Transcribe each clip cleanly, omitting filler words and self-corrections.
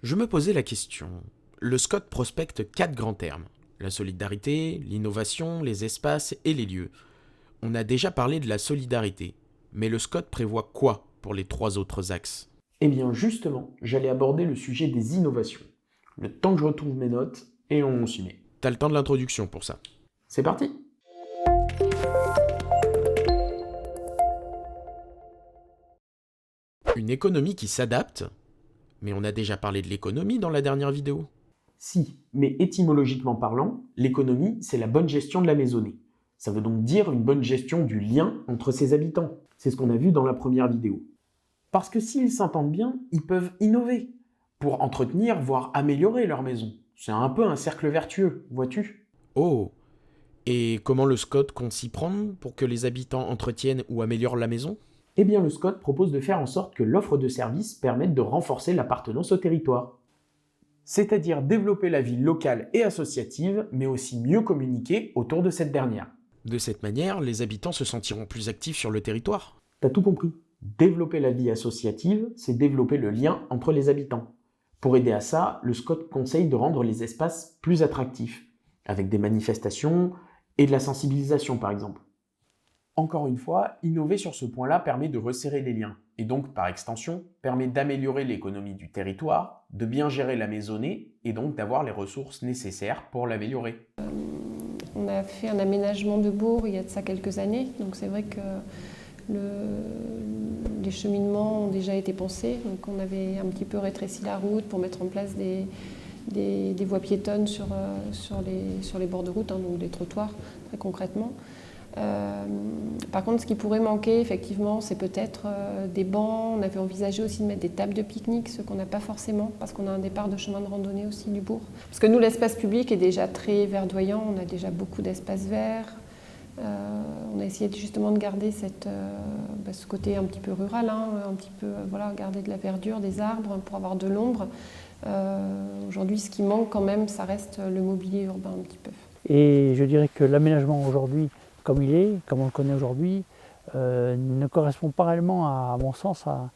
Je me posais la question. Le SCOT prospecte 4 grands termes. La solidarité, l'innovation, les espaces et les lieux. On a déjà parlé de la solidarité, mais le SCOT prévoit quoi pour les 3 autres axes? Eh bien justement, j'allais aborder le sujet des innovations. Le temps que je retrouve mes notes, et on s'y met. T'as le temps de l'introduction pour ça. C'est parti! Une économie qui s'adapte? Mais on a déjà parlé de l'économie dans la dernière vidéo. Si, mais étymologiquement parlant, l'économie, c'est la bonne gestion de la maisonnée. Ça veut donc dire une bonne gestion du lien entre ses habitants. C'est ce qu'on a vu dans la première vidéo. Parce que s'ils s'entendent bien, ils peuvent innover pour entretenir, voire améliorer leur maison. C'est un peu un cercle vertueux, vois-tu? Oh! Et comment le SCOT compte s'y prendre pour que les habitants entretiennent ou améliorent la maison? Eh bien, le SCOT propose de faire en sorte que l'offre de services permette de renforcer l'appartenance au territoire. C'est-à-dire développer la vie locale et associative, mais aussi mieux communiquer autour de cette dernière. De cette manière, les habitants se sentiront plus actifs sur le territoire. T'as tout compris. Développer la vie associative, c'est développer le lien entre les habitants. Pour aider à ça, le SCOT conseille de rendre les espaces plus attractifs, avec des manifestations et de la sensibilisation par exemple. Encore une fois, innover sur ce point-là permet de resserrer les liens, et donc par extension, permet d'améliorer l'économie du territoire, de bien gérer la maisonnée, et donc d'avoir les ressources nécessaires pour l'améliorer. On a fait un aménagement de bourg il y a de ça quelques années, donc c'est vrai que les cheminements ont déjà été pensés, donc on avait un petit peu rétréci la route pour mettre en place des voies piétonnes sur les bords de route, hein, donc des trottoirs très concrètement. Par contre, ce qui pourrait manquer, effectivement, c'est peut-être des bancs. On avait envisagé aussi de mettre des tables de pique-nique, ce qu'on n'a pas forcément, parce qu'on a un départ de chemin de randonnée aussi du bourg. Parce que nous, l'espace public est déjà très verdoyant, on a déjà beaucoup d'espaces verts. On a essayé justement de garder ce côté un petit peu rural, hein, un petit peu, voilà, garder de la verdure, des arbres pour avoir de l'ombre. Aujourd'hui, ce qui manque quand même, ça reste le mobilier urbain un petit peu. Et je dirais que l'aménagement aujourd'hui, comme il est, comme on le connaît aujourd'hui, ne correspond pas réellement, à mon sens, à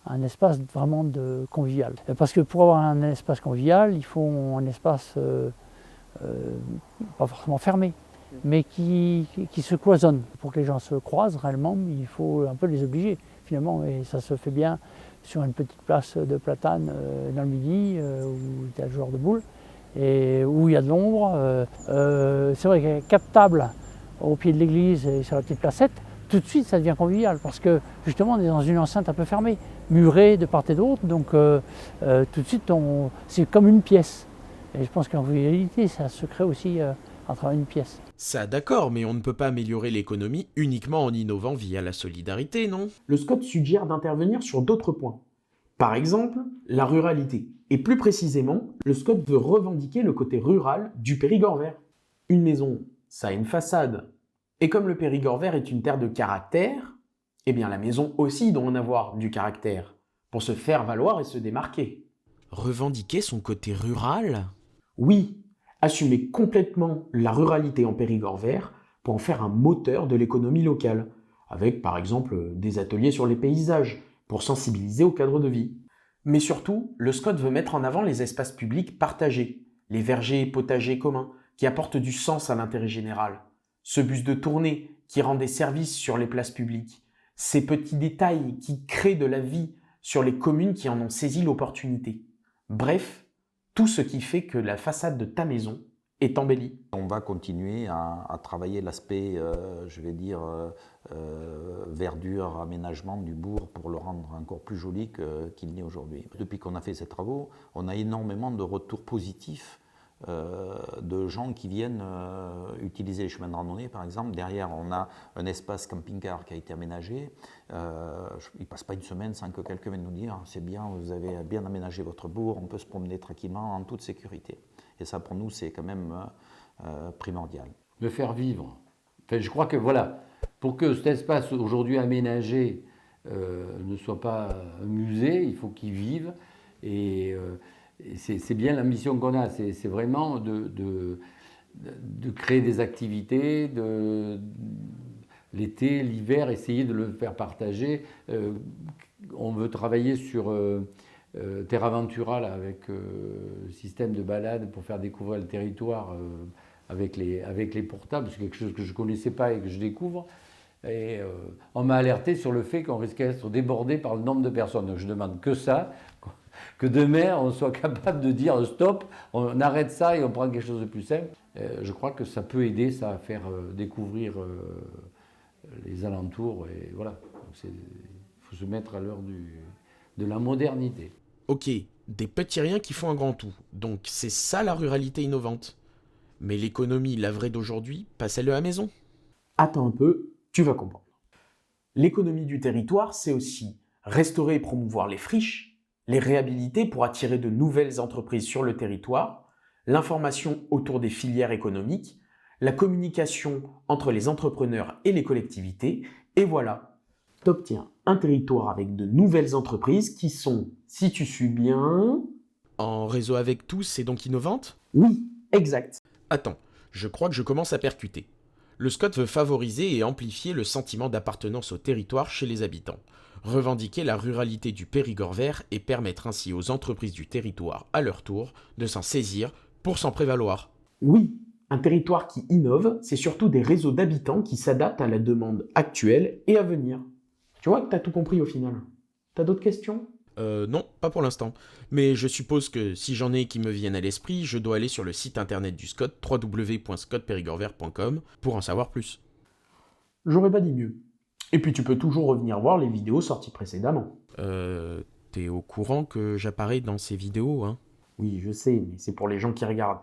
un espace vraiment convivial. Parce que pour avoir un espace convivial, il faut un espace pas forcément fermé, mais qui se cloisonne. Pour que les gens se croisent réellement, il faut un peu les obliger finalement, et ça se fait bien sur une petite place de platane dans le midi, où il y a le joueur de boules, et où il y a de l'ombre. C'est vrai qu'il y a 4 tables au pied de l'église et sur la petite placette, tout de suite ça devient convivial parce que justement on est dans une enceinte un peu fermée, murée de part et d'autre, donc tout de suite c'est comme une pièce. Et je pense qu'en réalité ça se crée aussi à travers une pièce. Ça d'accord, mais on ne peut pas améliorer l'économie uniquement en innovant via la solidarité, non? Le SCOT suggère d'intervenir sur d'autres points. Par exemple, la ruralité. Et plus précisément, le SCOT veut revendiquer le côté rural du Périgord vert. Une maison, ça a une façade. Et comme le Périgord vert est une terre de caractère, eh bien la maison aussi doit en avoir du caractère, pour se faire valoir et se démarquer. Revendiquer son côté rural? Oui, assumer complètement la ruralité en Périgord vert pour en faire un moteur de l'économie locale, avec par exemple des ateliers sur les paysages, pour sensibiliser au cadre de vie. Mais surtout, le SCOT veut mettre en avant les espaces publics partagés, les vergers et potagers communs, qui apportent du sens à l'intérêt général. Ce bus de tournée qui rend des services sur les places publiques, ces petits détails qui créent de la vie sur les communes qui en ont saisi l'opportunité. Bref, tout ce qui fait que la façade de ta maison est embellie. On va continuer à travailler l'aspect, je vais dire, verdure, aménagement du bourg pour le rendre encore plus joli qu'il n'est aujourd'hui. Depuis qu'on a fait ces travaux, on a énormément de retours positifs de gens qui viennent utiliser les chemins de randonnée, par exemple. Derrière, on a un espace camping-car qui a été aménagé. Il ne passe pas une semaine sans que quelqu'un vienne nous dire « c'est bien, vous avez bien aménagé votre bourg, on peut se promener tranquillement en toute sécurité ». Et ça, pour nous, c'est quand même primordial. Le faire vivre. Enfin, je crois que voilà, pour que cet espace aujourd'hui aménagé ne soit pas un musée, il faut qu'il vive. Et c'est bien la mission qu'on a, c'est vraiment de créer des activités, l'été, l'hiver, essayer de le faire partager. On veut travailler sur Terre Aventura, là, avec le système de balade pour faire découvrir le territoire avec les portables, c'est quelque chose que je ne connaissais pas et que je découvre. Et on m'a alerté sur le fait qu'on risquait d'être débordé par le nombre de personnes. Donc je demande que ça, que demain on soit capable de dire stop, on arrête ça et on prend quelque chose de plus simple. Je crois que ça peut aider ça à faire découvrir les alentours. Et voilà, il faut se mettre à l'heure de la modernité. Ok, des petits riens qui font un grand tout. Donc c'est ça la ruralité innovante. Mais l'économie, la vraie d'aujourd'hui, passe-elle à la maison? Attends un peu, tu vas comprendre. L'économie du territoire, c'est aussi restaurer et promouvoir les friches, les réhabiliter pour attirer de nouvelles entreprises sur le territoire, l'information autour des filières économiques, la communication entre les entrepreneurs et les collectivités, et voilà, t'obtiens un territoire avec de nouvelles entreprises qui sont, si tu suis bien... En réseau avec tous, c'est donc innovante? Oui, exact. Attends, je crois que je commence à percuter. Le SCOT veut favoriser et amplifier le sentiment d'appartenance au territoire chez les habitants, revendiquer la ruralité du Périgord vert et permettre ainsi aux entreprises du territoire, à leur tour, de s'en saisir pour s'en prévaloir. Oui, un territoire qui innove, c'est surtout des réseaux d'habitants qui s'adaptent à la demande actuelle et à venir. Tu vois que t'as tout compris au final. T'as d'autres questions ? Non, pas pour l'instant. Mais je suppose que si j'en ai qui me viennent à l'esprit, je dois aller sur le site internet du SCOT, www.scotpérigordvert.com, pour en savoir plus. J'aurais pas dit mieux. Et puis tu peux toujours revenir voir les vidéos sorties précédemment. T'es au courant que j'apparais dans ces vidéos, hein? Oui, je sais, mais c'est pour les gens qui regardent.